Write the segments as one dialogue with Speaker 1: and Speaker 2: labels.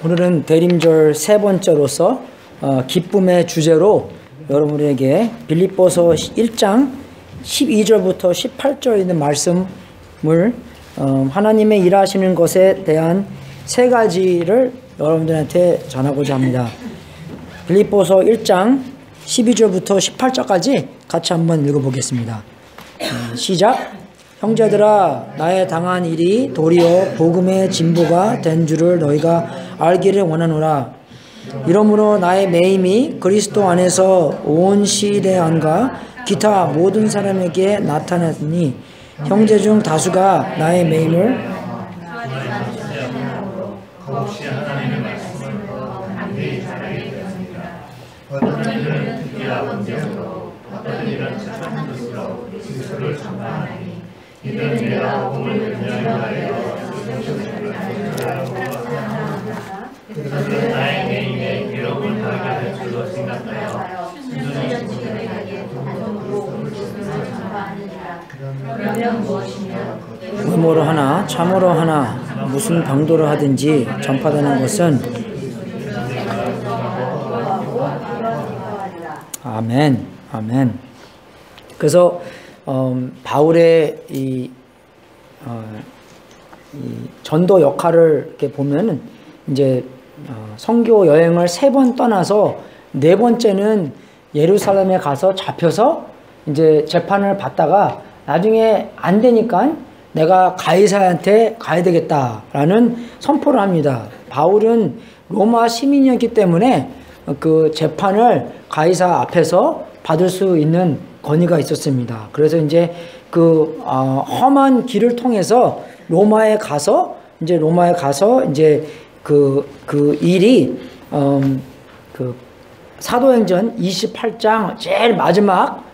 Speaker 1: 오늘은 대림절 세 번째로서 기쁨의 주제로 여러분에게 빌립보서 1장 12절부터 18절에 있는 말씀을 하나님의 일하시는 것에 대한 세 가지를 여러분들한테 전하고자 합니다. 빌립보서 1장 12절부터 18절까지 같이 한번 읽어보겠습니다. 시작. 형제들아, 나의 당한 일이 도리어 복음의 진보가 된 줄을 너희가 알기를 원하노라. 이러므로 나의 매임이 그리스도 안에서 온 시대 안과 기타 모든 사람에게 나타났으니 형제 중 다수가 나의 매임을
Speaker 2: 이들은 내가 복음을 전하여 그들은 나의 매임에 괴로움을 당하게 할 줄로 생각하여 순전히 지금의 단정으로 복음을 전파하느니라. 그러면 무엇이며
Speaker 1: 음모로 하나 참으로 하나 무슨 방도로 하든지 전파되는 것은 아멘. 아멘. 그래서 바울의 이 전도 역할을 이렇게 보면은 이제 선교 여행을 3번 떠나서 4번째는 예루살렘에 가서 잡혀서 이제 재판을 받다가 나중에 안 되니까 내가 가이사한테 가야 되겠다라는 선포를 합니다. 바울은 로마 시민이었기 때문에 그 재판을 가이사 앞에서 받을 수 있는 권위가 있었습니다. 그래서 이제 그 험한 길을 통해서 로마에 가서 이제 그 일이 그 사도행전 28장 제일 마지막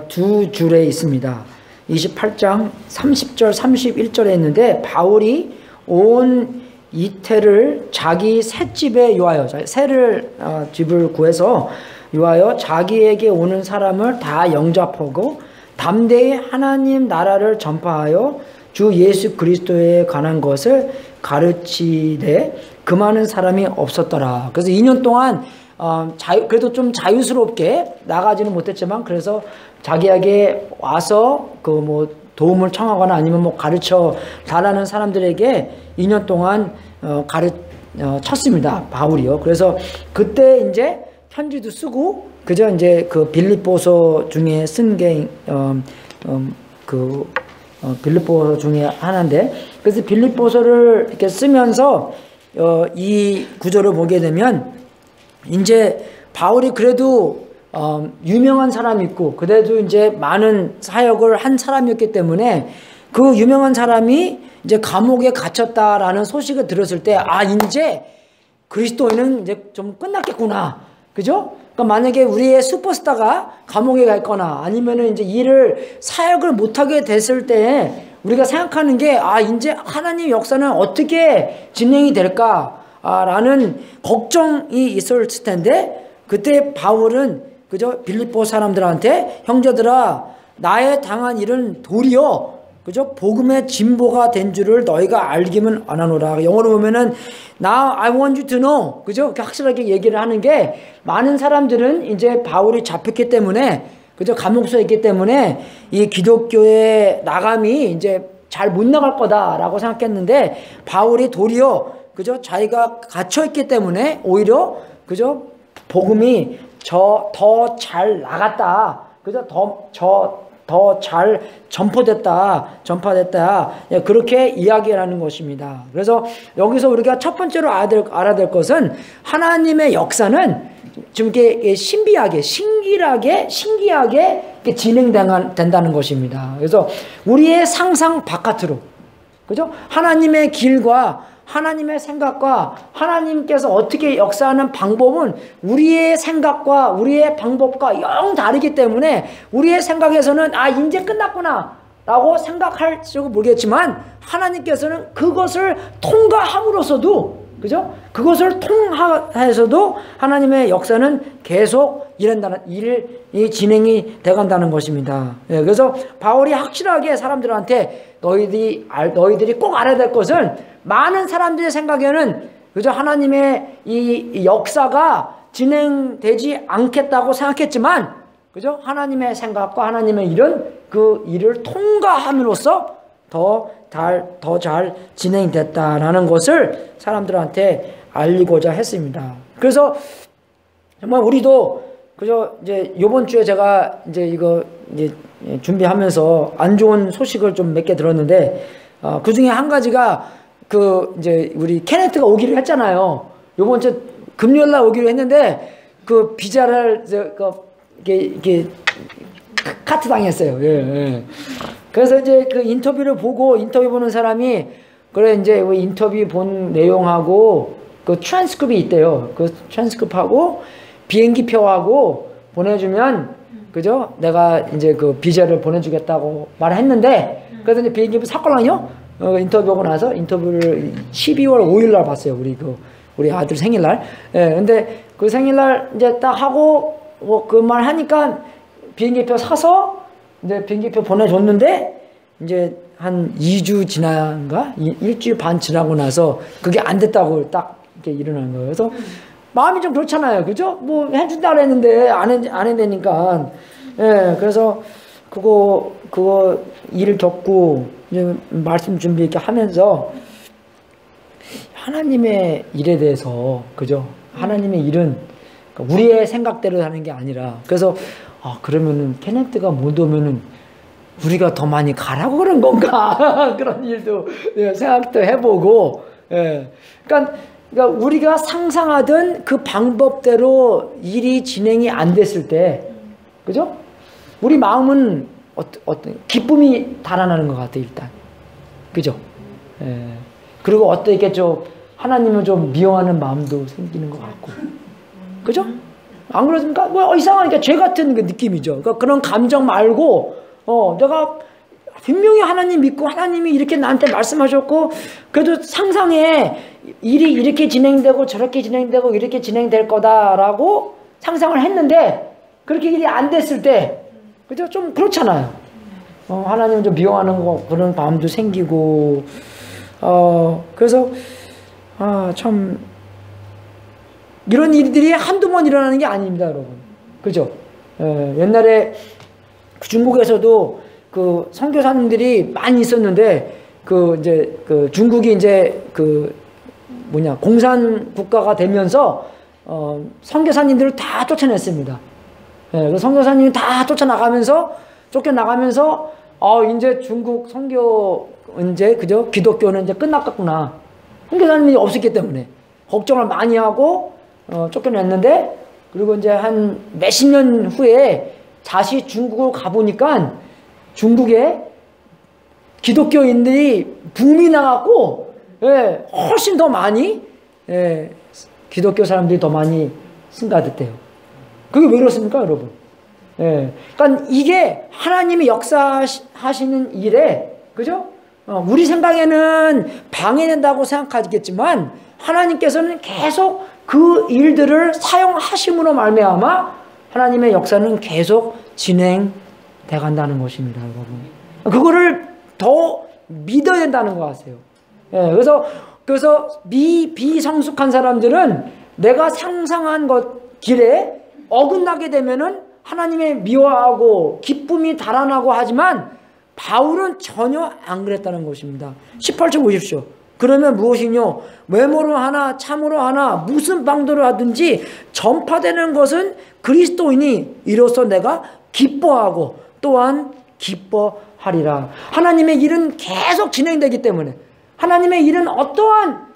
Speaker 1: 두 줄에 있습니다. 28장 30절 31절에 있는데 바울이 온 이태를 자기 셋집에 유하여 새를 집을 구해서 유하여 자기에게 오는 사람을 다 영접하고 담대히 하나님 나라를 전파하여 주 예수 그리스도에 관한 것을 가르치되 그 많은 사람이 없었더라. 그래서 2년 동안 그래도 좀 자유스럽게 나가지는 못했지만 그래서 자기에게 와서 그 뭐 도움을 청하거나 아니면 뭐 가르쳐 달라는 사람들에게 2년 동안 가르쳤습니다. 바울이요. 그래서 그때 이제 편지도 쓰고 그저 이제 그 빌립보서 중에 쓴 게 빌립보서 중에 하나인데 그래서 빌립보서를 이렇게 쓰면서 이 구절을 보게 되면 이제 바울이 그래도 유명한 사람이 있고 그래도 이제 많은 사역을 한 사람이었기 때문에 그 유명한 사람이 이제 감옥에 갇혔다라는 소식을 들었을 때 이제 그리스도인은 이제 좀 끝났겠구나. 그죠? 그러니까 만약에 우리의 슈퍼스타가 감옥에 가 있거나 아니면은 이제 사역을 못하게 됐을 때 우리가 생각하는 게 이제 하나님 역사는 어떻게 진행이 될까라는 걱정이 있었을 텐데 그때 바울은 그죠? 빌립보 사람들한테 형제들아 나의 당한 일은 도리어 그죠? 복음의 진보가 된 줄을 너희가 알기면 안 하노라. 영어로 보면은 Now I want you to know. 그죠? 이렇게 확실하게 얘기를 하는 게 많은 사람들은 이제 바울이 잡혔기 때문에 그죠? 감옥소에 있기 때문에 이 기독교의 나감이 이제 잘 못 나갈 거다라고 생각했는데 바울이 도리어 그죠? 자기가 갇혀 있기 때문에 오히려 그죠? 복음이 더 잘 나갔다. 그죠? 더 잘 전파됐다. 그렇게 이야기하는 것입니다. 그래서 여기서 우리가 첫 번째로 알아야 될 것은 하나님의 역사는 좀 이렇게 신기하게 진행된다는 것입니다. 그래서 우리의 상상 바깥으로, 그죠? 하나님의 길과 하나님의 생각과 하나님께서 어떻게 역사하는 방법은 우리의 생각과 우리의 방법과 영 다르기 때문에 우리의 생각에서는 이제 끝났구나 라고 생각할지도 모르겠지만 하나님께서는 그것을 통과함으로써도 그죠? 그것을 통해서도 하나님의 역사는 계속 일이 진행이 돼간다는 것입니다. 그래서 바울이 확실하게 사람들한테 너희들이 꼭 알아야 될 것은 많은 사람들의 생각에는 그죠? 하나님의 이 역사가 진행되지 않겠다고 생각했지만, 그죠? 하나님의 생각과 하나님의 일은 그 일을 통과함으로써 더 잘 진행됐다라는 것을 사람들한테 알리고자 했습니다. 그래서 정말 우리도 그죠? 이제 요번 주에 제가 이제 이거 이제 준비하면서 안 좋은 소식을 좀 몇 개 들었는데, 그 중에 한 가지가 그 이제 우리 케네트가 오기로 했잖아요. 요번 주 금요일 날 오기로 했는데 그 비자를 이게 카트 당했어요. 예. 그래서 이제 그 인터뷰를 보고 인터뷰 보는 사람이 그래 이제 인터뷰 본 내용하고 그 트랜스크립이 있대요. 그 트랜스크립하고 비행기 표하고 보내주면 그죠? 내가 이제 그 비자를 보내주겠다고 말했는데 그래서 이제 비행기 표 샀거든요. 인터뷰하고 나서 인터뷰를 12월 5일 날 봤어요. 우리 아들 생일날. 예. 근데 그 생일날 이제 딱 하고 그 말 하니까 비행기표 사서 이제 비행기표 보내줬는데 이제 한 2주 지나가 일주일 반 지나고 나서 그게 안 됐다고 딱 이렇게 일어난 거예요. 그래서 마음이 좀 그렇잖아요. 그죠? 뭐 해준다 그랬는데 안 해내니까. 예. 그래서 그거 일을 겪고 이제 말씀 준비 이렇게 하면서 하나님의 일에 대해서 그죠? 하나님의 일은 우리의 생각대로 하는 게 아니라 그래서 그러면은 케네트가 못 오면은 우리가 더 많이 가라고 그런 건가 그런 일도 생각도 해보고 그러니까 우리가 상상하던 그 방법대로 일이 진행이 안 됐을 때 그죠? 우리 마음은 어떤 기쁨이 달아나는 것 같아 일단 그죠? 그리고 어떻게 좀 하나님을 좀 미워하는 마음도 생기는 것 같고 그죠? 안 그렇습니까? 뭐 이상하니까 죄 같은 그 느낌이죠. 그러니까 그런 감정 말고 내가 분명히 하나님 믿고 하나님이 이렇게 나한테 말씀하셨고 그래도 상상에 일이 이렇게 진행되고 저렇게 진행되고 이렇게 진행될 거다라고 상상을 했는데 그렇게 일이 안 됐을 때 그죠? 좀 그렇잖아요. 하나님을 좀 미워하는 거 그런 마음도 생기고 그래서 참 이런 일들이 한두 번 일어나는 게 아닙니다, 여러분. 그죠? 옛날에 중국에서도 그 선교사님들이 많이 있었는데 이제 중국이 이제 공산 국가가 되면서 선교사님들을 다 쫓아냈습니다. 그래서 선교사님이 다 쫓겨나가면서 이제 중국 선교 이제 그죠? 기독교는 이제 끝났겠구나. 선교사님이 없었기 때문에 걱정을 많이 하고 쫓겨냈는데 그리고 이제 한 몇십 년 후에 다시 중국을 가보니까 중국에 기독교인들이 붐이 나갖고 훨씬 더 많이 기독교 사람들이 더 많이 승가됐대요. 그게 왜 그렇습니까, 여러분? 그러니까 이게 하나님이 역사하시는 일에 그죠? 우리 생각에는 방해된다고 생각하겠지만 하나님께서는 계속 그 일들을 사용하심으로 말미암아 하나님의 역사는 계속 진행돼 간다는 것입니다, 여러분. 그거를 더 믿어야 된다는 거 아세요? 그래서 비성숙한 사람들은 내가 상상한 것 길에 어긋나게 되면은 하나님의 미워하고 기쁨이 달아나고 하지만 바울은 전혀 안 그랬다는 것입니다. 18절 보십시오. 그러면 무엇이뇨? 외모로 하나 참으로 하나 무슨 방도로 하든지 전파되는 것은 그리스도이니 이로써 내가 기뻐하고 또한 기뻐하리라. 하나님의 일은 계속 진행되기 때문에 하나님의 일은 어떠한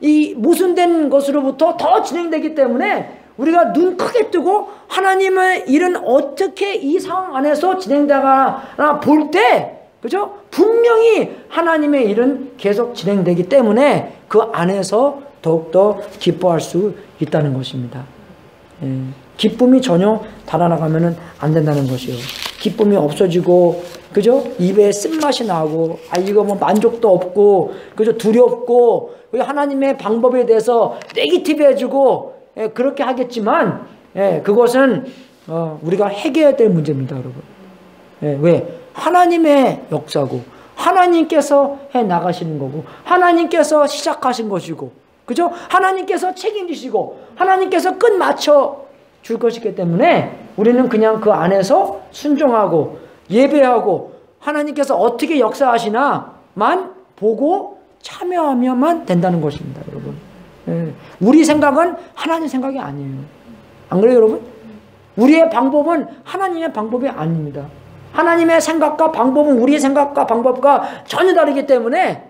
Speaker 1: 이 모순된 것으로부터 더 진행되기 때문에 우리가 눈 크게 뜨고 하나님의 일은 어떻게 이 상황 안에서 진행되나 볼 때 그죠? 분명히 하나님의 일은 계속 진행되기 때문에 그 안에서 더욱더 기뻐할 수 있다는 것입니다. 기쁨이 전혀 달아나가면 안 된다는 것이요. 기쁨이 없어지고 그죠? 입에 쓴맛이 나고 이거 뭐 만족도 없고 그죠? 두렵고 하나님의 방법에 대해서 네기티브해지고 그렇게 하겠지만 그것은 우리가 해결해야 될 문제입니다, 여러분. 왜? 하나님의 역사고 하나님께서 해 나가시는 거고 하나님께서 시작하신 것이고 그죠? 하나님께서 책임지시고 하나님께서 끝 맞춰 줄 것이기 때문에 우리는 그냥 그 안에서 순종하고 예배하고 하나님께서 어떻게 역사하시나만 보고 참여하면만 된다는 것입니다, 여러분. 예. 우리 생각은 하나님 생각이 아니에요. 안 그래요, 여러분? 우리의 방법은 하나님의 방법이 아닙니다. 하나님의 생각과 방법은 우리의 생각과 방법과 전혀 다르기 때문에,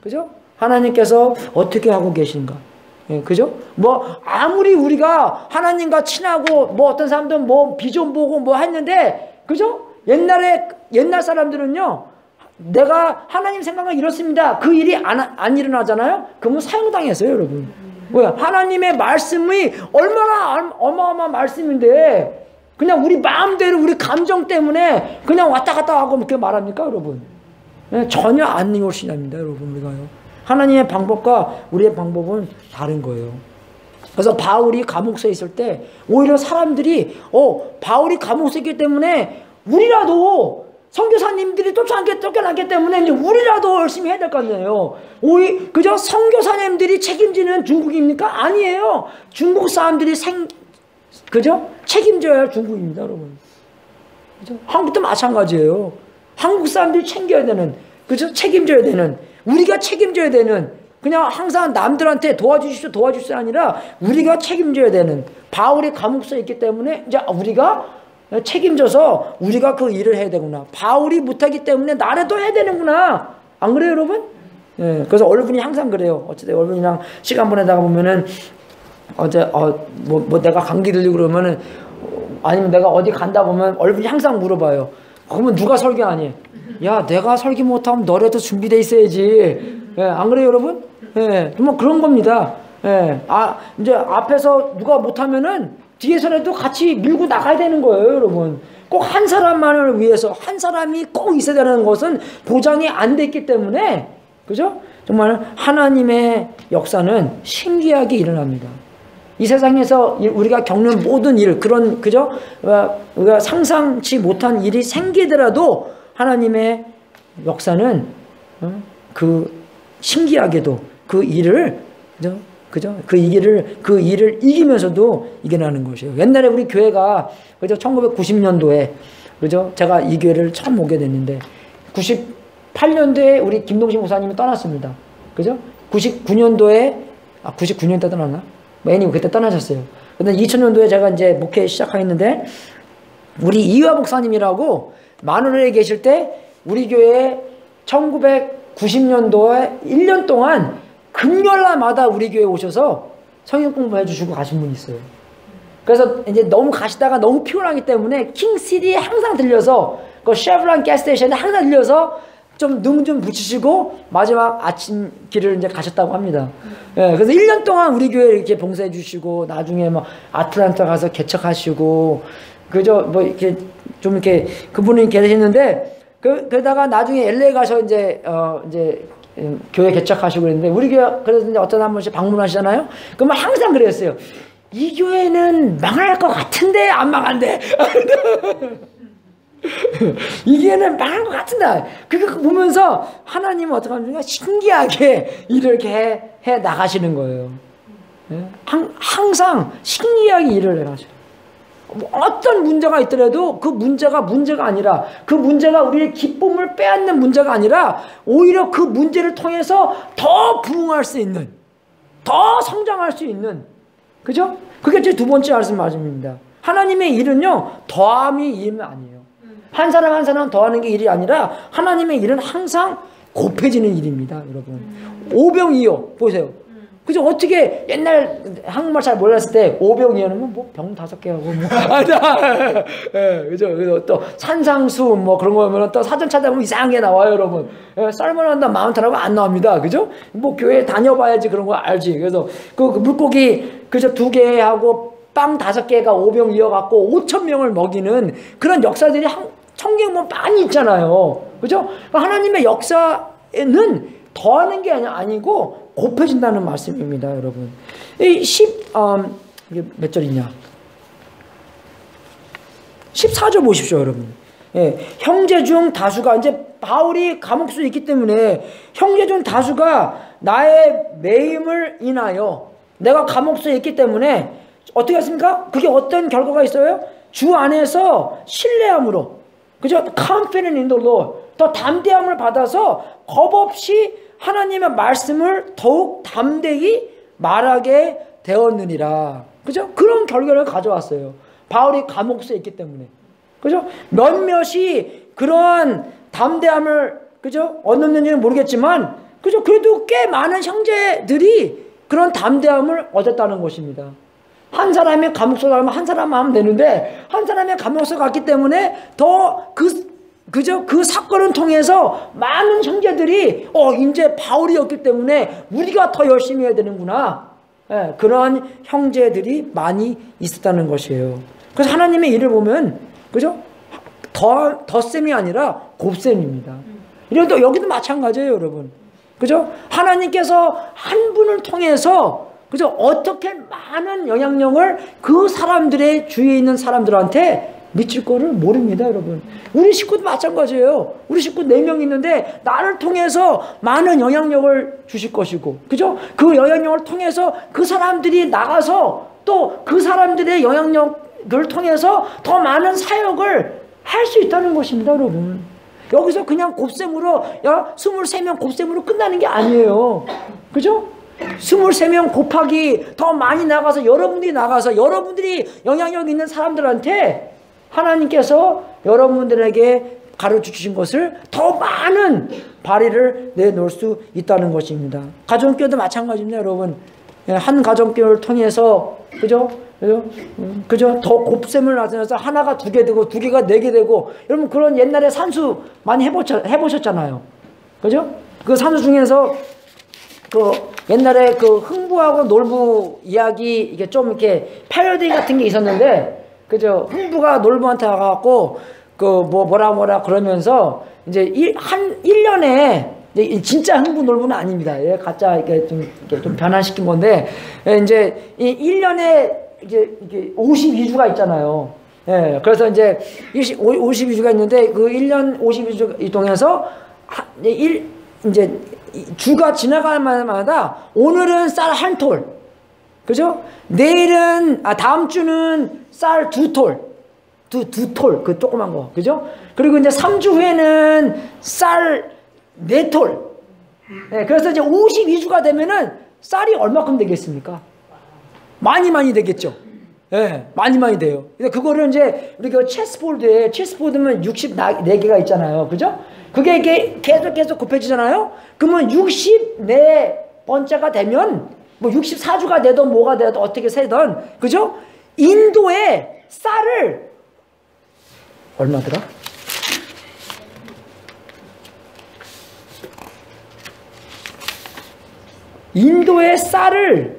Speaker 1: 그죠? 하나님께서 어떻게 하고 계신가? 예, 그죠? 뭐 아무리 우리가 하나님과 친하고 뭐 어떤 사람들은 뭐 비전 보고 뭐 했는데, 그죠? 옛날 사람들은요, 내가 하나님 생각은 이렇습니다. 그 일이 안 일어나잖아요? 그러면 사형당했어요, 여러분. 뭐야? 하나님의 말씀이 얼마나 어마어마한 말씀인데, 그냥 우리 마음대로 우리 감정 때문에 그냥 왔다 갔다 하고 그렇게 말합니까, 여러분? 네, 전혀 안 이것이랍니다, 여러분. 우리가요. 하나님의 방법과 우리의 방법은 다른 거예요. 그래서 바울이 감옥서에 있을 때 오히려 사람들이 바울이 감옥서에 있기 때문에 우리라도 선교사님들이 쫓겨났기 때문에 이제 우리라도 열심히 해야 될 거 아니에요. 그저 선교사님들이 책임지는 중국입니까? 아니에요. 중국 사람들이 그죠? 책임져야 할 중국입니다, 여러분. 그죠? 한국도 마찬가지예요. 한국 사람들이 챙겨야 되는, 그죠? 책임져야 되는, 우리가 책임져야 되는, 그냥 항상 남들한테 도와주십시오 아니라 우리가 책임져야 되는, 바울이 감옥서에 있기 때문에 이제 우리가 책임져서 우리가 그 일을 해야 되구나. 바울이 못하기 때문에 나라도 해야 되는구나. 안 그래요, 여러분? 예, 그래서 얼분이 항상 그래요. 어쨌든 얼분이랑 시간 보내다가 보면은 내가 감기 들리고 그러면은 아니면 내가 어디 간다 보면 얼분이 항상 물어봐요. 그러면 누가 설교하니? 야, 내가 설교 못하면 너라도 준비돼 있어야지. 예, 안 그래요, 여러분? 예, 뭐 그런 겁니다. 예, 이제 앞에서 누가 못하면은 뒤에서라도 같이 밀고 나가야 되는 거예요, 여러분. 꼭 한 사람만을 위해서 한 사람이 꼭 있어야 되는 것은 보장이 안 됐기 때문에, 그죠? 정말 하나님의 역사는 신기하게 일어납니다. 이 세상에서 우리가 겪는 모든 일, 그죠? 우리가 상상치 못한 일이 생기더라도 하나님의 역사는 신기하게도 그 일을, 그죠? 그 일을 이기면서도 이겨나는 것이에요. 옛날에 우리 교회가, 그죠? 1990년도에, 그죠? 제가 이 교회를 처음 오게 됐는데, 98년도에 우리 김동식 목사님이 떠났습니다. 그죠? 99년도에 떠났나? 애님 그때 떠나셨어요. 근데 2000년도에 제가 이제 목회 시작했는데, 우리 이화 목사님이라고 마누라에 계실 때, 우리 교회에 1990년도에 1년 동안 금요일마다 우리 교회에 오셔서 성경 공부해 주시고 가신 분이 있어요. 그래서 이제 너무 가시다가 너무 피곤하기 때문에 킹시티에 항상 들려서 그 쉐브론 가스스테이션에 항상 들려서 좀 눈 좀 붙이시고 마지막 아침 길을 이제 가셨다고 합니다. 예, 그래서 1년 동안 우리 교회 이렇게 봉사해 주시고 나중에 뭐 아틀란타 가서 개척하시고 그저 뭐 이렇게 좀 이렇게 그분이 계시는데 그러다가 나중에 LA 가서 이제 교회 개척하시고 그랬는데 우리 교회 그래서 이제 어떤 한 번씩 방문하시잖아요. 그러면 항상 그랬어요. 이 교회는 망할 것 같은데 안 망한대. 이 교회는 망할 것 같은데. 그거 보면서 하나님은 어떻게 하는가 신기하게 일을 이렇게 해 나가시는 거예요. 항상 신기하게 일을 해가시고. 어떤 문제가 있더라도 그 문제가 아니라 그 문제가 우리의 기쁨을 빼앗는 문제가 아니라 오히려 그 문제를 통해서 더 부흥할 수 있는 더 성장할 수 있는 그죠? 그게 제 두 번째 말씀입니다. 하나님의 일은요 더함이 일은 아니에요. 한 사람 한 사람 더하는 게 일이 아니라 하나님의 일은 항상 곱해지는 일입니다, 여러분. 오병이어 보세요. 그죠? 어떻게 옛날 한국말 잘 몰랐을 때 오병이어는 뭐 병 5개 하고 뭐 그죠? 그래서 또 산상수 뭐 그런 거 보면 또 사전 찾아보면 이상한 게 나와요, 여러분. 썰물한다 마운트라고 안 나옵니다, 그죠? 뭐 교회 다녀봐야지 그런 거 알지. 그래서 그 물고기 그저 2개 하고 빵 5개가 오병이어 갖고 5,000명을 먹이는 그런 역사들이 성경에 보면 많이 있잖아요, 그죠? 하나님의 역사에는 더하는 게 아니고 곱해진다는 말씀입니다, 여러분. 이게 몇 절이냐? 14절 보십시오, 여러분. 예, 형제 중 다수가 이제 바울이 감옥수에 있기 때문에 형제 중 다수가 나의 매임을 인하여 내가 감옥수에 있기 때문에 어떻게 했습니까? 그게 어떤 결과가 있어요? 주 안에서 신뢰함으로, 그죠? Confident in the Lord, 더 담대함을 받아서 겁 없이 하나님의 말씀을 더욱 담대히 말하게 되었느니라. 그죠? 그런 결과를 가져왔어요. 바울이 감옥수에 있기 때문에. 그죠? 몇몇이 그러한 담대함을, 그죠? 얻었는지는 모르겠지만, 그죠? 그래도 꽤 많은 형제들이 그런 담대함을 얻었다는 것입니다. 한 사람이 감옥소 가면 한 사람만 하면 되는데, 한 사람이 감옥소 갔기 때문에 더 그죠? 그 사건을 통해서 많은 형제들이, 이제 바울이었기 때문에 우리가 더 열심히 해야 되는구나. 예, 그런 형제들이 많이 있었다는 것이에요. 그래서 하나님의 일을 보면, 그죠? 덧셈이 아니라 곱셈입니다. 이런데 여기도 마찬가지예요, 여러분. 그죠? 하나님께서 한 분을 통해서, 그죠? 어떻게 많은 영향력을 그 사람들의 주위에 있는 사람들한테 미칠 거를 모릅니다, 여러분. 우리 식구도 마찬가지예요. 우리 식구 4명 있는데 나를 통해서 많은 영향력을 주실 것이고, 그죠? 그 영향력을 통해서 그 사람들이 나가서 또 그 사람들의 영향력을 통해서 더 많은 사역을 할 수 있다는 것입니다, 여러분. 여기서 그냥 곱셈으로, 23명 곱셈으로 끝나는 게 아니에요. 그죠? 23명 곱하기 더 많이 나가서 여러분들이 영향력 있는 사람들한테 하나님께서 여러분들에게 가르쳐 주신 것을 더 많은 발휘를 내놓을 수 있다는 것입니다. 가정교회도 마찬가지입니다, 여러분. 한 가정교회를 통해서, 그죠? 더 곱셈을 나타내서 하나가 2개 되고 2개가 4개 되고, 여러분 그런 옛날에 산수 많이 해보셨잖아요. 그죠? 그 산수 중에서 그 옛날에 그 흥부하고 놀부 이야기, 이게 좀 이렇게 패러디 같은 게 있었는데, 그죠? 흥부가 놀부한테 와갖고 그 뭐라 그러면서 이제 1년에, 진짜 흥부 놀부는 아닙니다. 예, 가짜 이렇게 좀 변환시킨 건데, 이제 1년에 이제 52주가 있잖아요. 예, 그래서 이제 52주가 있는데 그 1년 52주 동안에서 이제 주가 지나갈 마다 오늘은 쌀 1톨, 그죠? 다음 주는 쌀 2톨, 두 톨, 그 조그만 거, 그죠? 그리고 이제 3주 후에는 쌀 4톨. 예, 그래서 이제 52주가 되면은 쌀이 얼마큼 되겠습니까? 많이 되겠죠. 예, 많이 돼요. 근데 그거를 이제 우리 그 체스보드면 64개가 있잖아요. 그죠? 그게 이렇게 계속 곱해지잖아요. 그러면 64번째가 되면 뭐 64주가 되든 뭐가 되든 어떻게 세든, 그죠? 인도에 쌀을 얼마더라? 인도의 쌀을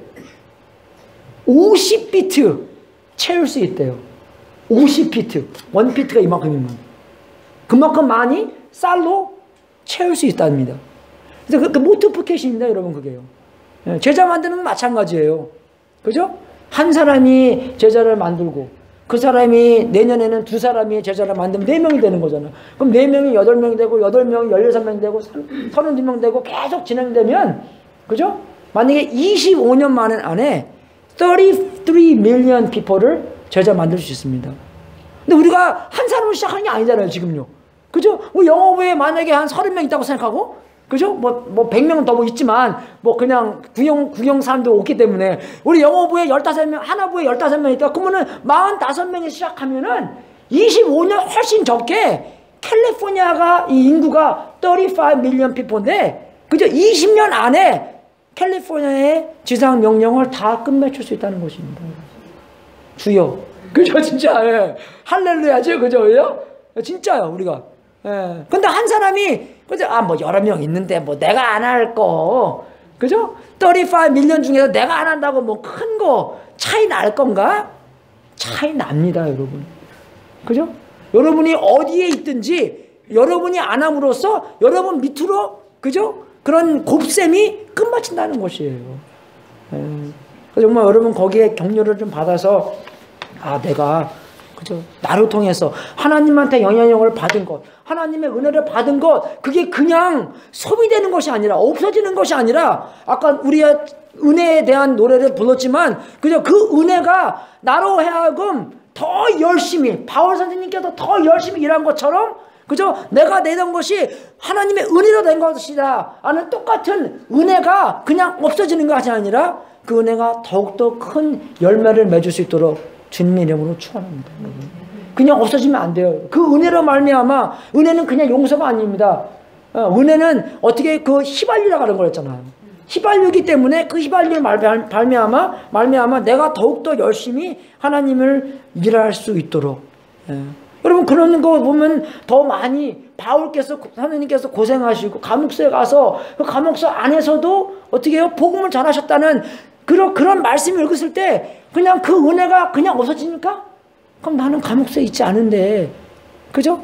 Speaker 1: 50피트 채울 수 있대요. 50피트. 1피트가 이만큼이면. 그만큼 많이 쌀로 채울 수 있답니다. 그래서 그 모티피케이션입니다, 여러분, 그게요. 제자 만드는 건 마찬가지예요. 그죠? 한 사람이 제자를 만들고, 그 사람이 내년에는 2사람이 제자를 만들면 4명이 되는 거잖아요. 그럼 4명이 8명이 되고, 8명이 16명이 되고, 32명 되고, 계속 진행되면, 그죠? 만약에 25년 안에 33 million people를 제자 만들 수 있습니다. 근데 우리가 한 사람으로 시작하는 게 아니잖아요, 지금요. 그죠? 뭐 영어부에 만약에 한 30명 있다고 생각하고, 그죠? 뭐 100명 더 있지만, 뭐 그냥 구경 사람도 없기 때문에, 우리 영어부에 15명, 하나부에 15명 있다. 그러면은 45명이 시작하면은 25년 훨씬 적게 캘리포니아가 이 인구가 35 million people인데, 그죠? 20년 안에 캘리포니아의 지상 명령을 다 끝맺힐 수 있다는 것입니다. 주여. 그죠? 진짜, 예. 할렐루야죠? 그죠? 진짜요, 우리가. 예. 근데 한 사람이, 그죠? 뭐 여러 명 있는데, 뭐 내가 안 할 거, 그죠? 35 밀리언 중에서 내가 안 한다고 뭐 큰 거 차이 날 건가? 차이 납니다, 여러분. 그죠? 여러분이 어디에 있든지, 여러분이 안 함으로써 여러분 밑으로, 그죠? 그런 곱셈이 끝마친다는 것이에요. 그래서 정말 여러분 거기에 격려를 좀 받아서, 내가 그죠? 나를 통해서 하나님한테 영향력을 받은 것, 하나님의 은혜를 받은 것, 그게 그냥 소비되는 것이 아니라, 없어지는 것이 아니라, 아까 우리가 은혜에 대한 노래를 불렀지만, 그죠? 그 은혜가 나로 하여금 더 열심히, 바울 선생님께서 더 열심히 일한 것처럼, 그죠? 내가 내던 것이 하나님의 은혜로 된 것이다 하는 똑같은 은혜가 그냥 없어지는 것이 아니라, 그 은혜가 더욱더 큰 열매를 맺을 수 있도록 주님의 이름으로 축원합니다. 그냥 없어지면 안 돼요. 그 은혜로 말미암아, 은혜는 그냥 용서가 아닙니다. 은혜는 어떻게 그 휘발유라고 하는 거였잖아요. 휘발유이기 때문에 그 휘발유를 말미암아 내가 더욱더 열심히 하나님을 일할 수 있도록. 여러분, 그런 거 보면 더 많이 바울께서, 선생님께서 고생하시고 감옥소에 가서 그 감옥소 안에서도 어떻게 해요? 복음을 전하셨다는 그런 말씀을 읽었을 때 그냥 그 은혜가 그냥 없어지니까, 그럼 나는 감옥소에 있지 않은데, 그죠?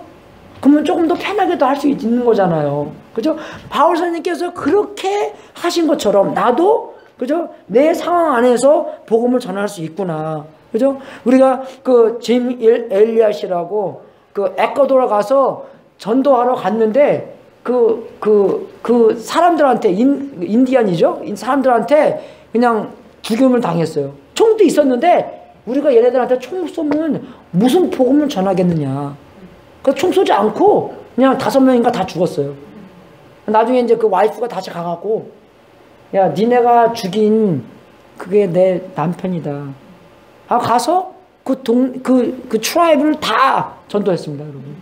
Speaker 1: 그러면 조금 더 편하게도 할 수 있는 거잖아요. 그죠? 바울 선생님께서 그렇게 하신 것처럼 나도, 그죠? 내 상황 안에서 복음을 전할 수 있구나. 그죠? 우리가 그 짐 엘리엇이라고 그 에콰도르 가서 전도하러 갔는데 그 사람들한테 인디안이죠? 사람들한테 그냥 죽임을 당했어요. 총도 있었는데 우리가 얘네들한테 총 쏘면 무슨 복음을 전하겠느냐. 그래서 총 쏘지 않고 그냥 5명인가 다 죽었어요. 나중에 이제 그 와이프가 다시 가갖고, 야, 니네가 죽인 그게 내 남편이다. 가서 그 트라이브를 다 전도했습니다, 여러분.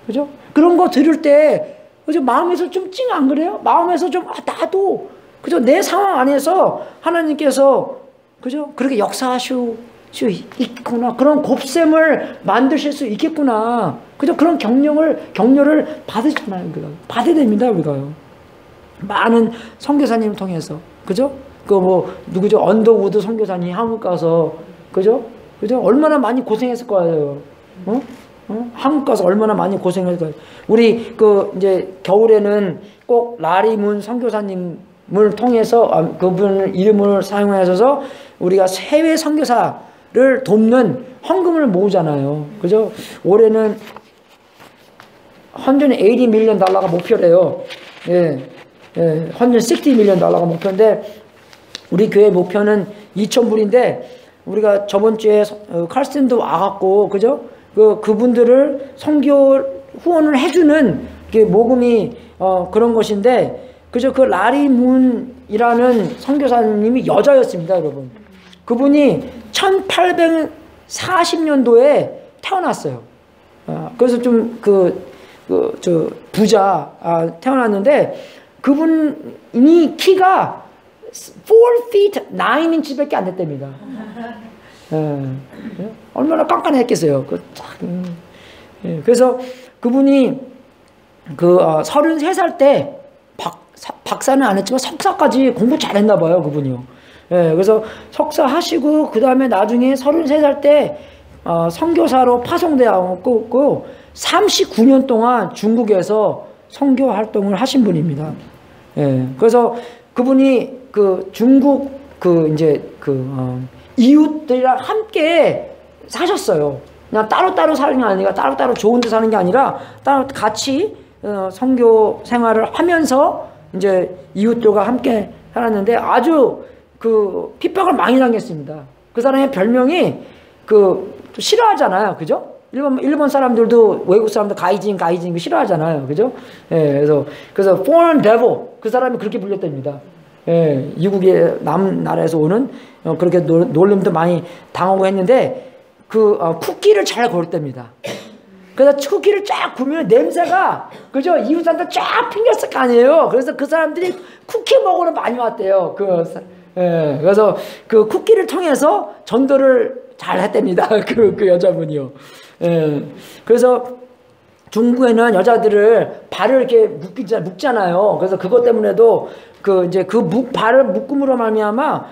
Speaker 1: 그죠? 그런 거 들을 때, 그죠? 마음에서 좀 찡 안 그래요? 마음에서 좀, 나도, 그죠? 내 상황 안에서 하나님께서, 그죠? 그렇게 역사하실 수 있구나. 그런 곱셈을 만드실 수 있겠구나. 그죠? 그런 격려를 받으잖아요, 우리가. 받아야 됩니다, 우리가요. 많은 선교사님 통해서. 그죠? 누구죠? 언더우드 선교사님 한국 가서, 그죠? 얼마나 많이 고생했을 거예요. 한국 가서 얼마나 많이 고생했을 거예요. 우리 이제 겨울에는 꼭 라리문 선교사님을 통해서 그분 이름을 사용하셔서 우리가 해외 선교사를 돕는 헌금을 모으잖아요. 그죠? 올해는 $180 million 목표래요. 예. $160 million 목표인데, 우리 교회 목표는 2,000불인데, 우리가 저번 주에 칼스틴도 와갖고, 그죠? 그분들을 선교 후원을 해주는 모금이 그런 것인데, 그죠? 그 라리 문이라는 선교사님이 여자였습니다, 여러분. 그분이 1840년도에 태어났어요. 그래서 좀 부자 태어났는데, 그분이 키가 4 feet 9inch밖에 안 됐답니다. 얼마나 깐깐했겠어요. 그래서 그분이 33살 때 박사는 안 했지만 석사까지 공부 잘했나 봐요, 그분이요. 그래서 석사 하시고 그 다음에 나중에 33살 때 선교사로 파송되었고 39년 동안 중국에서 선교 활동을 하신 분입니다. 그래서 그분이 중국 이웃들이랑 함께 사셨어요. 그냥 따로따로 사는 게 아니라, 따로따로 좋은 데 사는 게 아니라, 따로 같이 선교 생활을 하면서 이제 이웃들과 함께 살았는데, 아주 핍박을 많이 당했습니다. 그 사람의 별명이 싫어하잖아요. 그죠? 일본 사람들도 외국 사람들 가이진 싫어하잖아요. 그죠? 그래서 foreign devil, 그 사람이 그렇게 불렸답니다. 이국의 남나라에서 오는 그렇게 놀림도 많이 당하고 했는데, 쿠키를 잘 고를답니다. 그래서 쿠키를 쫙 구우면 냄새가, 그죠? 이웃 사람들 쫙 풍겼을 거 아니에요. 그래서 그 사람들이 쿠키 먹으러 많이 왔대요. 그래서 그 쿠키를 통해서 전도를 잘 했답니다. 그 여자분이요. 그래서 중국에는 여자들을 발을 이렇게 묶잖아요. 그래서 그것 때문에도 발을 묶음으로 말미암아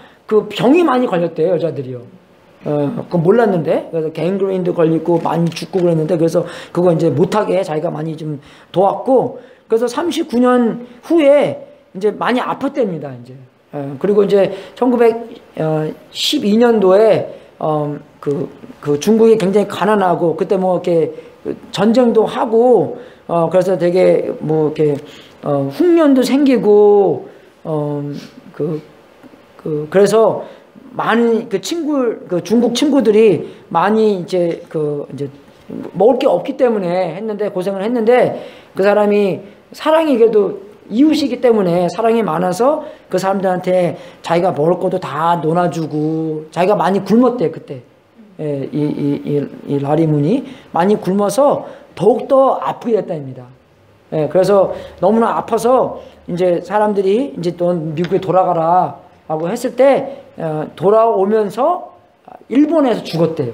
Speaker 1: 병이 많이 걸렸대요, 여자들이요. 그건 몰랐는데, 그래서 갱그레인도 걸리고 많이 죽고 그랬는데, 그래서 그거 이제 못하게 자기가 많이 좀 도왔고, 그래서 39년 후에 이제 많이 아팠답니다, 이제. 그리고 이제 1912년도에 그 중국이 굉장히 가난하고 그때 뭐 이렇게 전쟁도 하고 그래서 되게 뭐 이렇게 흉년도 생기고 그래서 많은 그 중국 친구들이 많이 이제 이제 먹을 게 없기 때문에 고생을 했는데 그 사람이 사랑이 그래도 이웃이기 때문에 사랑이 많아서 그 사람들한테 자기가 먹을 것도 다 논아주고 자기가 많이 굶었대 그때. 예, 이 라리문이 많이 굶어서 더욱더 아프게 됐답니다. 예, 그래서 너무나 아파서 이제 사람들이 이제 또 미국에 돌아가라 하고 했을 때 돌아오면서 일본에서 죽었대요.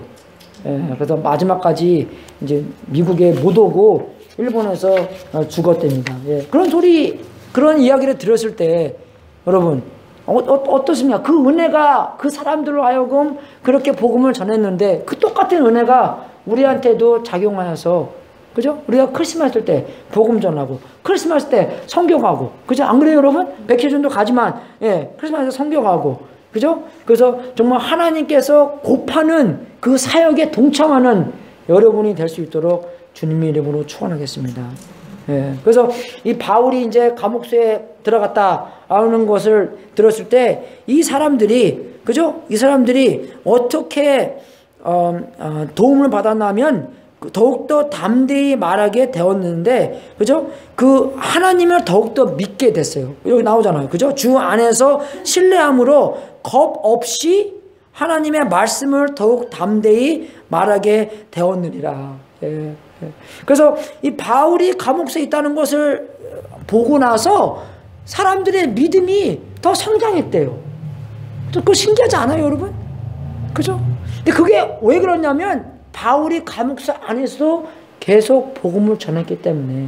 Speaker 1: 예, 그래서 마지막까지 이제 미국에 못 오고 일본에서 죽었답니다. 예, 그런 이야기를 들었을 때 여러분 어떻습니까? 그 은혜가 그 사람들로 하여금 그렇게 복음을 전했는데 그 똑같은 은혜가 우리한테도 작용하여서 그죠? 우리가 크리스마스 때 복음 전하고 크리스마스 때 성경하고 그죠? 안 그래요 여러분? 백혜준도 가지만 예, 크리스마스 때 성경하고 그죠? 그래서 정말 하나님께서 곱하는 그 사역에 동참하는 여러분이 될 수 있도록 주님의 이름으로 축원하겠습니다. 예, 그래서 이 바울이 이제 감옥소에 들어갔다 하는 것을 들었을 때 이 사람들이 그죠? 이 사람들이 어떻게 도움을 받았냐면 더욱더 담대히 말하게 되었는데 그죠? 그 하나님을 더욱더 믿게 됐어요. 여기 나오잖아요. 그죠? 주 안에서 신뢰함으로 겁 없이 하나님의 말씀을 더욱 담대히 말하게 되었느니라. 예. 그래서 이 바울이 감옥소에 있다는 것을 보고 나서 사람들의 믿음이 더 성장했대요. 그거 신기하지 않아요, 여러분? 그죠? 근데 그게 왜 그러냐면 바울이 감옥소 안에서도 계속 복음을 전했기 때문에.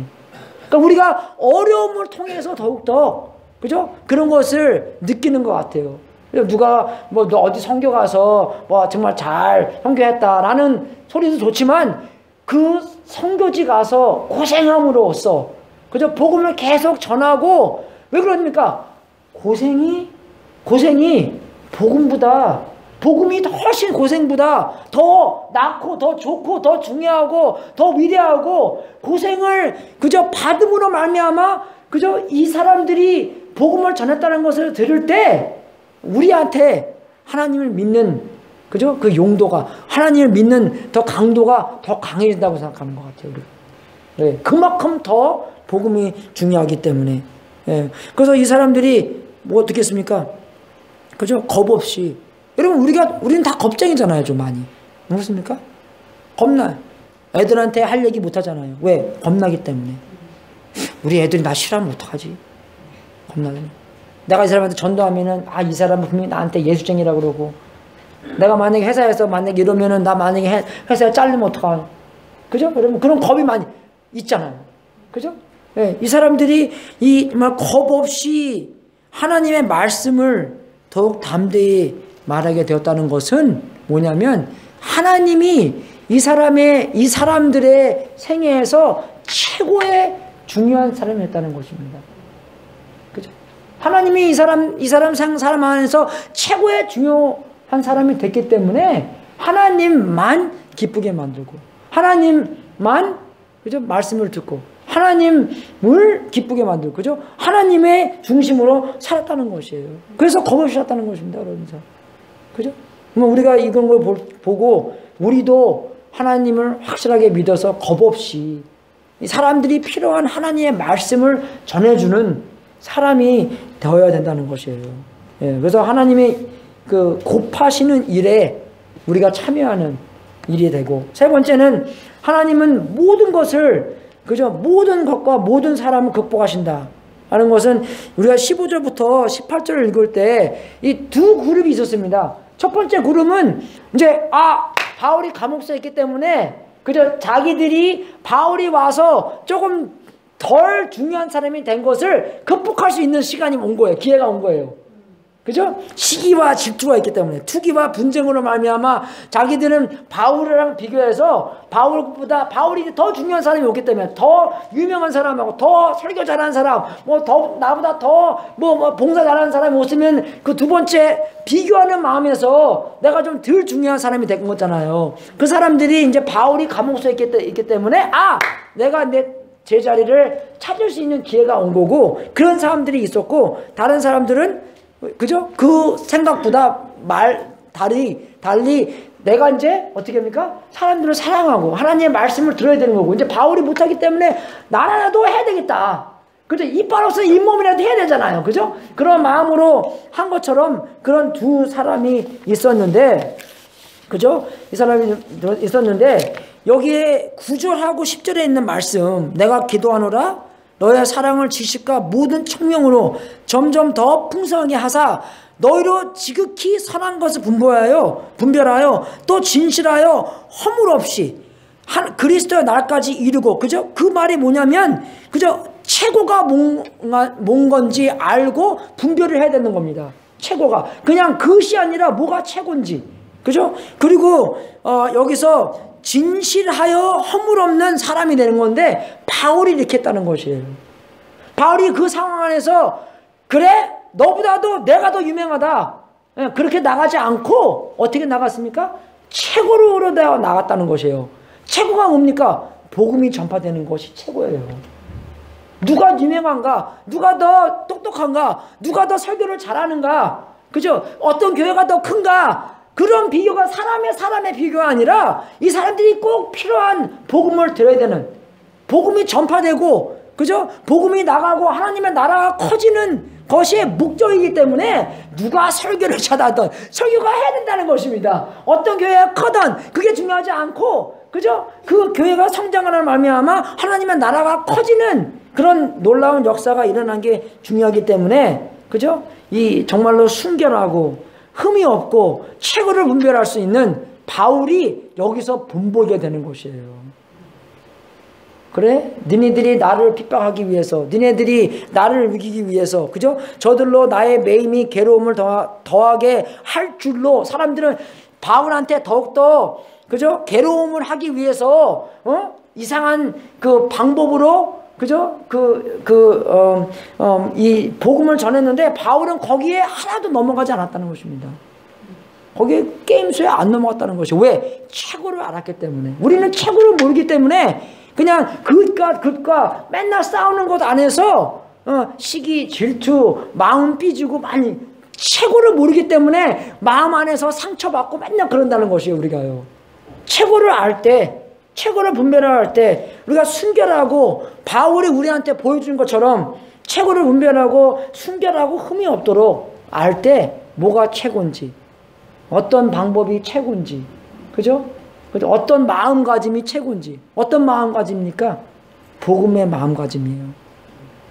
Speaker 1: 그러니까 우리가 어려움을 통해서 더욱더 그죠? 그런 것을 느끼는 것 같아요. 누가 뭐 너 어디 선교 가서 뭐 정말 잘 선교했다라는 소리도 좋지만 그 선교지 가서 고생함으로써 그죠? 복음을 계속 전하고 왜 그럽니까? 고생이 복음이 훨씬 고생보다 더 낫고 더 좋고 더 중요하고 더 위대하고 고생을 그저 받음으로 말미암아 그저 이 사람들이 복음을 전했다는 것을 들을 때 우리한테 하나님을 믿는 그죠? 그 용도가 하나님을 믿는 더 강도가 더 강해진다고 생각하는 것 같아요. 네, 그만큼 더 복음이 중요하기 때문에. 네, 그래서 이 사람들이 뭐 어떻게 했습니까? 그죠? 겁 없이. 여러분 우리는 다 겁쟁이잖아요, 좀 많이. 그렇습니까? 겁나요. 애들한테 할 얘기 못 하잖아요. 왜? 겁나기 때문에. 우리 애들이 나 싫어하면 어떡하지? 겁나네. 내가 이 사람한테 전도하면은 이 사람은 분명히 나한테 예수쟁이라고 그러고 내가 만약에 회사에서 만약에 이러면은 나 만약에 회사에 잘리면 어떡하나. 그죠? 여러분 그런 겁이 많이 있잖아요. 그죠? 네, 이 사람들이 정말 겁 없이 하나님의 말씀을 더욱 담대히 말하게 되었다는 것은 뭐냐면 하나님이 이 사람들의 생애에서 최고의 중요한 사람이었다는 것입니다. 그죠? 하나님이 이 사람 안에서 최고의 중요한 사람이 됐기 때문에 하나님만 기쁘게 만들고 하나님만 그죠? 말씀을 듣고 하나님을 기쁘게 만들고 그죠? 하나님의 중심으로 살았다는 것이에요. 그래서 겁없이 살았다는 것입니다, 여러분. 그죠? 우리가 이런 걸 보고 우리도 하나님을 확실하게 믿어서 겁없이 사람들이 필요한 하나님의 말씀을 전해주는 사람이 되어야 된다는 것이에요. 예, 그래서 하나님의 그 곱하시는 일에 우리가 참여하는 일이 되고 세 번째는 하나님은 모든 것을 그죠? 모든 것과 모든 사람을 극복하신다 하는 것은 우리가 15절부터 18절을 읽을 때 이 두 그룹이 있었습니다. 첫 번째 그룹은 이제 바울이 감옥소에 있기 때문에 그저 자기들이 바울이 와서 조금 덜 중요한 사람이 된 것을 극복할 수 있는 시간이 온 거예요. 기회가 온 거예요. 그죠? 시기와 질투가 있기 때문에 투기와 분쟁으로 말미암아 자기들은 바울이랑 비교해서 바울이 더 중요한 사람이 없기 때문에 더 유명한 사람하고 더 설교 잘하는 사람 뭐 더 나보다 더 봉사 잘하는 사람이 없으면 그 두 번째 비교하는 마음에서 내가 좀 덜 중요한 사람이 된 거잖아요. 그 사람들이 이제 바울이 감옥소에 있기 때문에 내가 내 제자리를 찾을 수 있는 기회가 온 거고 그런 사람들이 있었고 다른 사람들은 그죠? 그 생각보다 달리 내가 이제 어떻게 합니까? 사람들을 사랑하고 하나님의 말씀을 들어야 되는 거고 이제 바울이 못하기 때문에 나라도 해야 되겠다. 그죠? 이빨로서 잇몸이라도 해야 되잖아요. 그죠? 그런 마음으로 한 것처럼 그런 두 사람이 있었는데 그죠? 이 사람이 있었는데 여기에 9절하고 10절에 있는 말씀 내가 기도하노라 너의 사랑을 지식과 모든 청명으로 점점 더 풍성하게 하사 너희로 지극히 선한 것을 분별하여 또 진실하여 허물 없이 그리스도의 날까지 이루고 그죠? 그 말이 뭐냐면 그죠? 최고가 뭔 건지 알고 분별을 해야 되는 겁니다. 최고가 그냥 그것이 아니라 뭐가 최고인지 그죠? 그리고 여기서 진실하여 허물 없는 사람이 되는 건데 바울이 이렇게 했다는 것이에요. 바울이 그 상황 안에서 그래 너보다도 내가 더 유명하다 그렇게 나가지 않고 어떻게 나갔습니까? 최고로 나갔다는 것이에요. 최고가 뭡니까? 복음이 전파되는 것이 최고예요. 누가 유명한가? 누가 더 똑똑한가? 누가 더 설교를 잘하는가? 그죠? 어떤 교회가 더 큰가? 그런 비교가 사람의 비교가 아니라 이 사람들이 꼭 필요한 복음을 들어야 되는 복음이 전파되고 그죠? 복음이 나가고 하나님의 나라가 커지는 것이 목적이기 때문에 누가 설교를 잘하든 설교가 해야 된다는 것입니다. 어떤 교회가 커든 그게 중요하지 않고 그죠? 그 교회가 성장하는 말미암아 하나님의 나라가 커지는 그런 놀라운 역사가 일어난 게 중요하기 때문에 그죠? 이 정말로 순결하고 흠이 없고 최고를 분별할 수 있는 바울이 여기서 본보게 되는 것이에요. 그래? 너희들이 나를 핍박하기 위해서 너희들이 나를 이기기 위해서 그죠? 저들로 나의 매임이 괴로움을 더하게 할 줄로 사람들은 바울한테 더욱더 그죠? 괴로움을 하기 위해서 이상한 그 방법으로 그죠? 이 복음을 전했는데 바울은 거기에 하나도 넘어가지 않았다는 것입니다. 거기에 게임수에 안 넘어갔다는 것이 왜? 최고를 알았기 때문에. 우리는 최고를 모르기 때문에 그냥 그것과 맨날 싸우는 것 안에서 시기, 질투, 마음 삐지고 많이 최고를 모르기 때문에 마음 안에서 상처받고 맨날 그런다는 것이에요. 우리가요. 최고를 알 때 최고를 분별할 때 우리가 순결하고 바울이 우리한테 보여준 것처럼 최고를 분별하고 순결하고 흠이 없도록 알 때 뭐가 최고인지 어떤 방법이 최고인지 그죠? 어떤 마음가짐이 최고인지 어떤 마음가짐입니까? 복음의 마음가짐이에요.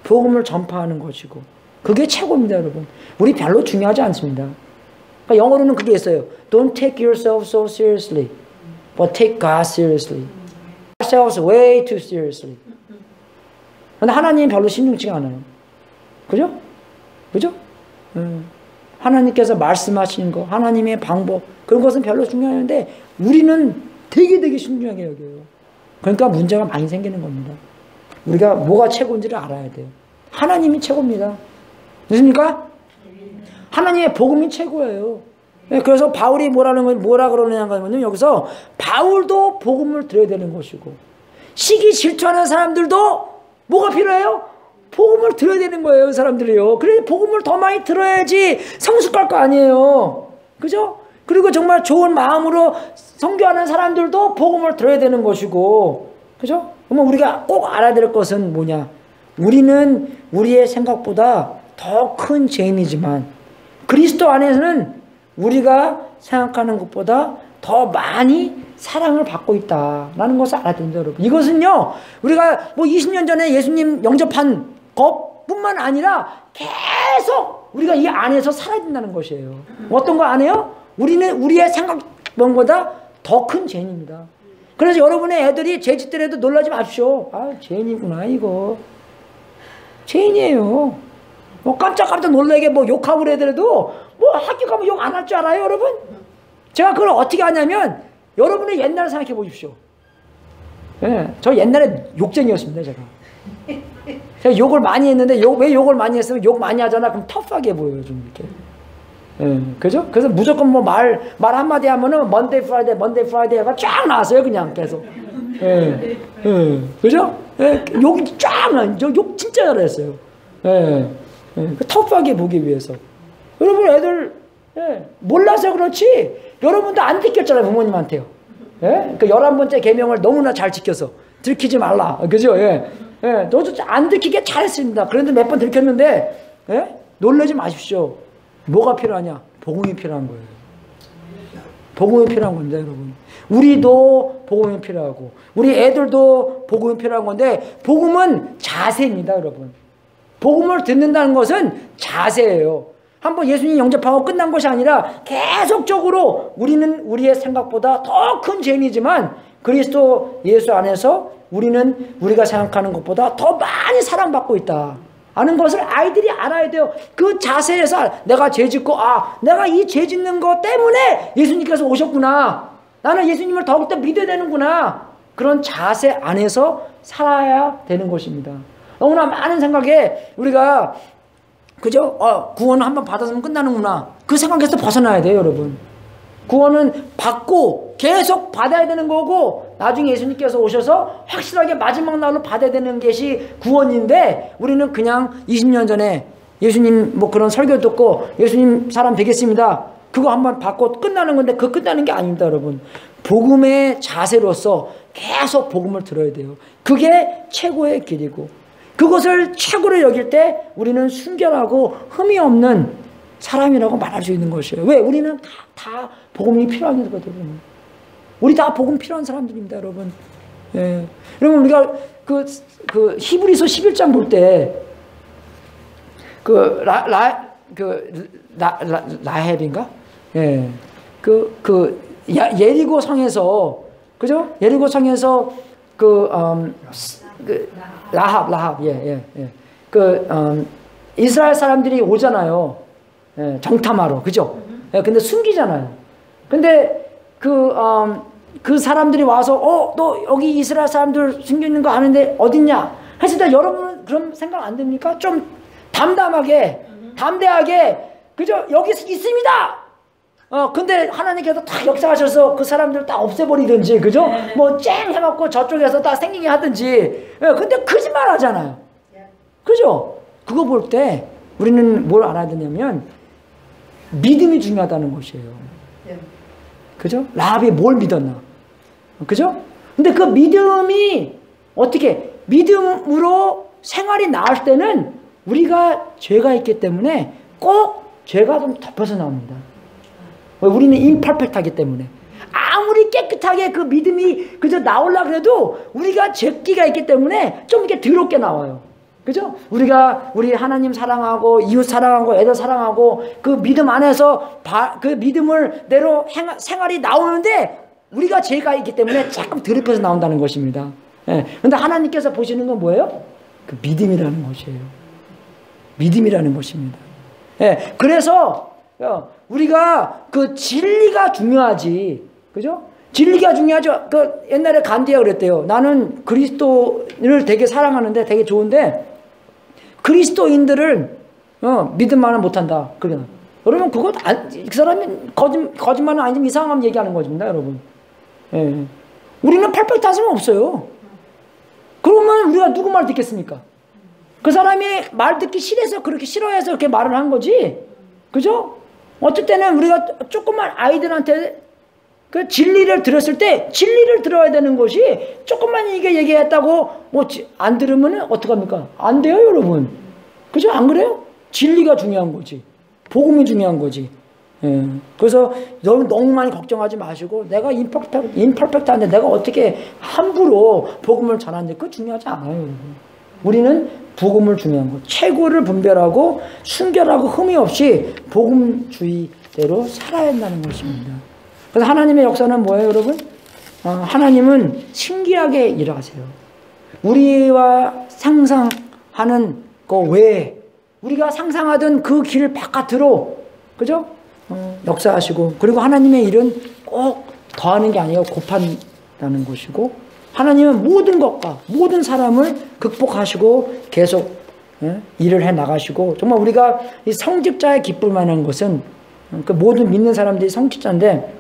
Speaker 1: 복음을 전파하는 것이고 그게 최고입니다. 여러분 우리 별로 중요하지 않습니다. 그러니까 영어로는 그게 있어요. Don't take yourself so seriously but take God seriously. ourselves way too seriously. 근데 하나님 별로 신중치가 않아요. 그죠? 그죠? 하나님께서 말씀하시는 거, 하나님의 방법, 그런 것은 별로 중요한데, 우리는 되게 신중하게 여겨요. 그러니까 문제가 많이 생기는 겁니다. 우리가 뭐가 최고인지를 알아야 돼요. 하나님이 최고입니다. 됐습니까? 하나님의 복음이 최고예요. 그래서 바울이 뭐라 그러느냐 하면 여기서 바울도 복음을 들어야 되는 것이고 시기 질투하는 사람들도 뭐가 필요해요? 복음을 들어야 되는 거예요. 사람들이요. 그래서 복음을 더 많이 들어야지 성숙할 거 아니에요. 그죠? 그리고 정말 좋은 마음으로 선교하는 사람들도 복음을 들어야 되는 것이고 그죠? 그러면 우리가 꼭 알아야 될 것은 뭐냐? 우리는 우리의 생각보다 더 큰 죄인이지만 그리스도 안에서는 우리가 생각하는 것보다 더 많이 사랑을 받고 있다라는 것을 알아야 됩니다, 여러분. 이것은요, 우리가 뭐 20년 전에 예수님 영접한 것뿐만 아니라 계속 우리가 이 안에서 살아야 된다는 것이에요. 어떤 거 안 해요? 우리는 우리의 생각보다 더 큰 죄인입니다. 그래서 여러분의 애들이 죄짓더라도 놀라지 마십시오. 아, 죄인이구나, 이거. 죄인이에요. 뭐 깜짝 놀라게 뭐 욕하고 그러더라도 뭐 학교 가면 욕 안 할 줄 알아요, 여러분? 제가 그걸 어떻게 하냐면 여러분의 옛날을 생각해 보십시오. 예, 저 옛날에 욕쟁이였습니다, 제가. 제가 욕을 많이 했는데 왜 욕을 많이 했으면 욕 많이 하잖아. 그럼 터프하게 보여요, 좀 이렇게. 예, 그죠? 그래서 무조건 뭐 말 한마디 하면은 먼데이 프라이데이가 쫙 나왔어요, 그냥 계속. 예, 예, 그죠? 예, 욕이 쫙 나. 저 욕 진짜 잘했어요. 예, 예, 터프하게 보기 위해서. 여러분 애들 몰라서 그렇지 여러분도 안 지켰잖아요, 부모님한테요. 예? 그 11번째 계명을 너무나 잘 지켜서 들키지 말라. 그죠? 예. 예. 너도 안 들키게 잘했습니다. 그런데 몇 번 들켰는데 예? 놀라지 마십시오. 뭐가 필요하냐? 복음이 필요한 거예요. 복음이 필요한 건데, 여러분. 우리도 복음이 필요하고 우리 애들도 복음이 필요한 건데, 복음은 자세입니다, 여러분. 복음을 듣는다는 것은 자세예요. 한번 예수님 영접하고 끝난 것이 아니라 계속적으로 우리는 우리의 생각보다 더 큰 죄인이지만 그리스도 예수 안에서 우리는 우리가 생각하는 것보다 더 많이 사랑받고 있다 하는 것을 아이들이 알아야 돼요. 그 자세에서 내가 죄 짓고 내가 이 죄 짓는 것 때문에 예수님께서 오셨구나. 나는 예수님을 더욱더 믿어야 되는구나. 그런 자세 안에서 살아야 되는 것입니다. 너무나 많은 생각에 우리가 그죠? 구원을 한번 받았으면 끝나는구나. 그 생각에서 벗어나야 돼요, 여러분. 구원은 받고 계속 받아야 되는 거고, 나중에 예수님께서 오셔서 확실하게 마지막 날로 받아야 되는 것이 구원인데, 우리는 그냥 20년 전에 예수님 뭐 그런 설교 듣고 예수님 사람 되겠습니다. 그거 한번 받고 끝나는 건데, 그 끝나는 게 아닙니다, 여러분. 복음의 자세로서 계속 복음을 들어야 돼요. 그게 최고의 길이고, 그것을 최고로 여길 때 우리는 순결하고 흠이 없는 사람이라고 말할 수 있는 것이에요. 왜? 우리는 다 복음이 필요한 거거든요. 우리 다 복음 필요한 사람들입니다, 여러분. 예. 여러분, 우리가 그 히브리서 11장 볼 때 라헬인가? 예. 예리고 성에서, 그죠? 예리고 성에서 라합, 이스라엘 사람들이 오잖아요. 예, 정탐하러, 그죠? 예, 근데 숨기잖아요. 근데 그 사람들이 와서, 너 여기 이스라엘 사람들 숨겨 있는 거 아는데 어딨냐? 했을 때 여러분은 그런 생각 안 듭니까? 좀 담대하게, 그죠? 여기 있습니다! 근데 하나님께서 딱 역사하셔서 그 사람들 딱 없애버리든지, 그죠? 뭐 쨍 해갖고 저쪽에서 딱 생기게 하든지. 근데 거짓말 하잖아요. 그죠? 그거 볼 때 우리는 뭘 알아야 되냐면 믿음이 중요하다는 것이에요. 그죠? 라합이 뭘 믿었나? 그죠? 근데 그 믿음이 어떻게, 믿음으로 생활이 나을 때는 우리가 죄가 있기 때문에 꼭 죄가 좀 덮여서 나옵니다. 우리는 임퍼펙트하기 때문에. 아무리 깨끗하게 그 믿음이 그저 나오려고 해도 우리가 죄기가 있기 때문에 좀 이렇게 더럽게 나와요. 그죠? 우리 하나님 사랑하고 이웃 사랑하고 애들 사랑하고 그 믿음 안에서 그 믿음을 내로 생활이 나오는데 우리가 죄가 있기 때문에 조금 더럽혀서 나온다는 것입니다. 그런데 하나님께서 보시는 건 뭐예요? 그 믿음이라는 것이에요. 믿음이라는 것입니다. 그래서 우리가 그 진리가 중요하지, 그죠? 진리가 중요하죠. 옛날에 간디가 그랬대요. 나는 그리스도를 되게 사랑하는데 되게 좋은데 그리스도인들을 믿음만은 못한다. 그러나 여러분 그 사람이 거짓말은 아니지만 이상한 얘기하는 것입니다, 여러분. 우리는 퍼펙트한 사람 없어요. 그러면 우리가 누구 말 듣겠습니까? 그 사람이 말 듣기 싫어서 그렇게 싫어해서 그렇게 말을 한 거지, 그죠? 어떨 때는 우리가 조금만 아이들한테 그 진리를 들었을 때 진리를 들어야 되는 것이, 조금만 이게 얘기했다고 뭐 안 들으면 어떡합니까? 안 돼요, 여러분. 그죠? 안 그래요? 진리가 중요한 거지. 복음이 중요한 거지. 그래서 너무 많이 걱정하지 마시고, 내가 임퍼펙트한데 내가 어떻게 함부로 복음을 전하는데 그거 중요하지 않아요, 여러분. 우리는 복음을 중요한 것, 최고를 분별하고 순결하고 흠이 없이 복음주의대로 살아야 한다는 것입니다. 그래서 하나님의 역사는 뭐예요, 여러분? 하나님은 신기하게 일하세요. 우리와 상상하는 거 외에, 우리가 상상하던 그 길 바깥으로 그죠? 역사하시고, 그리고 하나님의 일은 꼭 더하는 게 아니에요. 곱한다는 것이고, 하나님은 모든 것과 모든 사람을 극복하시고 계속 일을 해 나가시고, 정말 우리가 이 성직자의 기쁨하는 것은 그 모든 믿는 사람들이 성직자인데,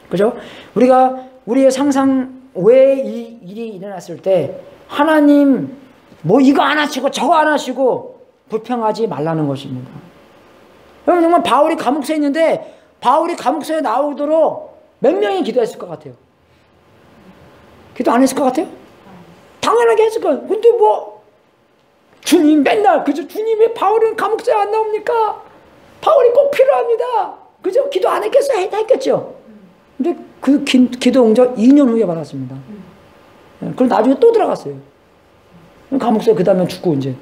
Speaker 1: 그죠? 우리가 우리의 상상 외에 이 일이 일어났을 때 하나님 뭐 이거 안 하시고 저거 안 하시고 불평하지 말라는 것입니다. 여러분, 정말 바울이 감옥소에 있는데 바울이 감옥소에 나오도록 몇 명이 기도했을 것 같아요? 기도 안 했을 것 같아요? 당연하게 했을 거예요. 근데 뭐 주님 맨날, 그죠? 주님 왜 바울은 감옥소에 안 나옵니까? 바울이 꼭 필요합니다. 그죠? 기도 안 했겠어요? 했겠죠? 근데 그 기도 응답 2년 후에 받았습니다. 그럼 나중에 또 들어갔어요. 감옥소에 그 다음에 죽고 이제.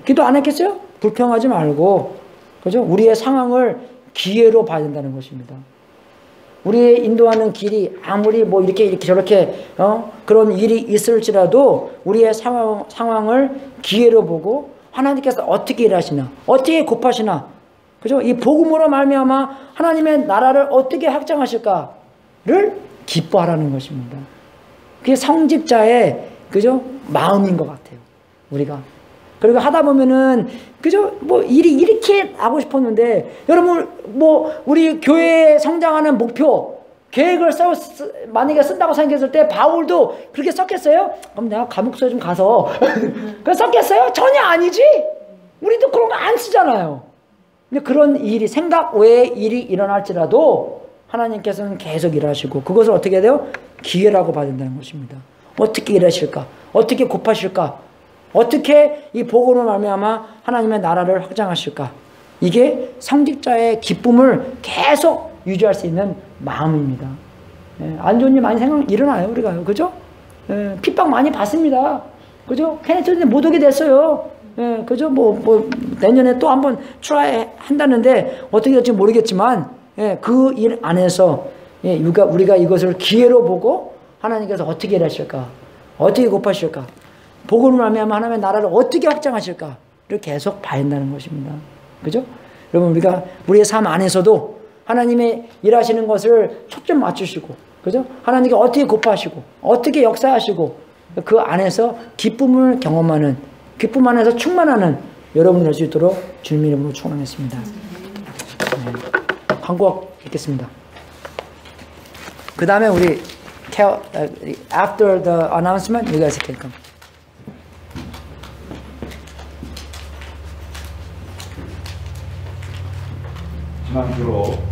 Speaker 1: 기도 안 했겠어요? 불평하지 말고, 그죠? 우리의 상황을 기회로 봐야 된다는 것입니다. 우리의 인도하는 길이 아무리 뭐 이렇게 저렇게 그런 일이 있을지라도 우리의 상황을 기회로 보고 하나님께서 어떻게 일하시나, 어떻게 곱하시나, 그죠? 이 복음으로 말미암아 하나님의 나라를 어떻게 확장하실까를 기뻐하라는 것입니다. 그게 성직자의, 그죠? 마음인 것 같아요. 우리가. 그리고 하다 보면은, 그죠? 뭐 일이 이렇게 하고 싶었는데, 여러분 뭐 우리 교회 성장하는 목표 계획을 만약에 쓴다고 생각했을 때 바울도 그렇게 썼겠어요? 그럼 내가 감옥소에 좀 가서 그 썼겠어요? 전혀 아니지. 우리도 그런 거 안 쓰잖아요. 근데 그런 일이, 생각 외의 일이 일어날지라도 하나님께서는 계속 일하시고, 그것을 어떻게 해야 돼요? 기회라고 봐야 된다는 것입니다. 어떻게 일하실까? 어떻게 곱하실까? 어떻게 이 복음으로 말미암아 하나님의 나라를 확장하실까? 이게 성직자의 기쁨을 계속 유지할 수 있는 마음입니다. 안 좋은 일 많이 일어나요, 우리가. 그죠? 핍박 많이 받습니다. 그죠? 케네트는 못 오게 됐어요. 그죠? 뭐 내년에 또 한번 트라이 한다는데 어떻게 될지 모르겠지만, 그 일 안에서 우리가 이것을 기회로 보고 하나님께서 어떻게 일하실까? 어떻게 곱하실까? 복음을 말미암아 하나님의 나라를 어떻게 확장하실까를 계속 봐야 한다는 것입니다. 그죠? 여러분, 우리의 삶 안에서도 하나님의 일하시는 것을 초점 맞추시고, 그죠? 하나님께 어떻게 곱하시고, 어떻게 역사하시고, 그 안에서 기쁨을 경험하는, 기쁨 안에서 충만하는 여러분이 될 수 있도록 주님 이름으로 축원하겠습니다. 한국 읽겠습니다. 그 다음에 우리 after the announcement, you guys can come.
Speaker 3: 지난주로